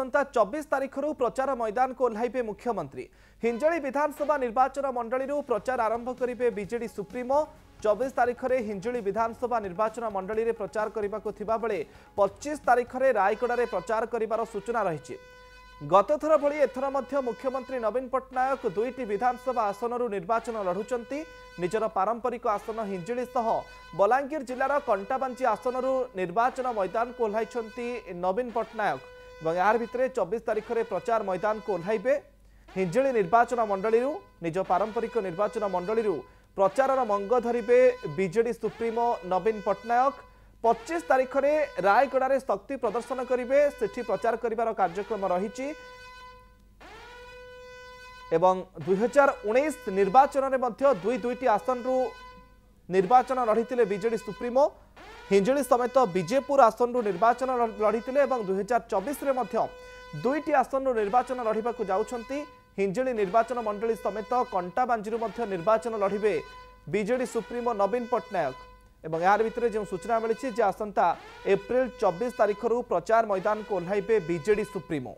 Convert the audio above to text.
आसंता 24 तारीख प्रचार मैदान को ओह्लैबे मुख्यमंत्री। हिंजली विधानसभा निर्वाचन मंडली प्रचार आरंभ करेंगे बीजेडी सुप्रीमो। 24 तारीख में हिंजली विधानसभा निर्वाचन मंडली में प्रचार करने को थिबा बेले 25 तारीख में रायगड़ा प्रचार कर सूचना रही। गतथर भली एथर मध्य मुख्यमंत्री नवीन पट्टनायक दुईटी विधानसभा आसनरू निर्वाचन लढ़ुचंती। निजर पारंपरिक आसन हिंजली सह बलांगीर जिलार कंटाबांची आसनरू निर्वाचन मैदान को ओह्लैछंती नवीन पट्टनायक। यार भितर 24 तारीख में प्रचार मैदान को ओह्लैबे। हिंजली निर्वाचन मंडली निज पारंपरिक निर्वाचन मंडली प्रचार मंग धरिबे बीजेडी सुप्रीमो नवीन पट्टनायक। 25 तारीख में रायगड़ा शक्ति प्रदर्शन करेंगे, सेठी प्रचार करिवार कार्यक्रम रही। एवं 2019 निर्वाचन में दुईटी आसन निर्वाचन लड़ी बीजेडी सुप्रीमो। हिंजली समेत विजेपुर आसन निर्वाचन लड़ी 2024 में दुईटी आसन निर्वाचन लड़ाक जाउछंती। हिंजली निर्वाचन मंडली समेत कंटाबांजी निर्वाचन लड़े बीजेडी सुप्रीमो नवीन पट्टनायक। एवं यार भितर जो सूचना मिली आसंता एप्रिल 24 तारीख प्रचार मैदान को ओह्लैबे बीजेडी सुप्रीमो।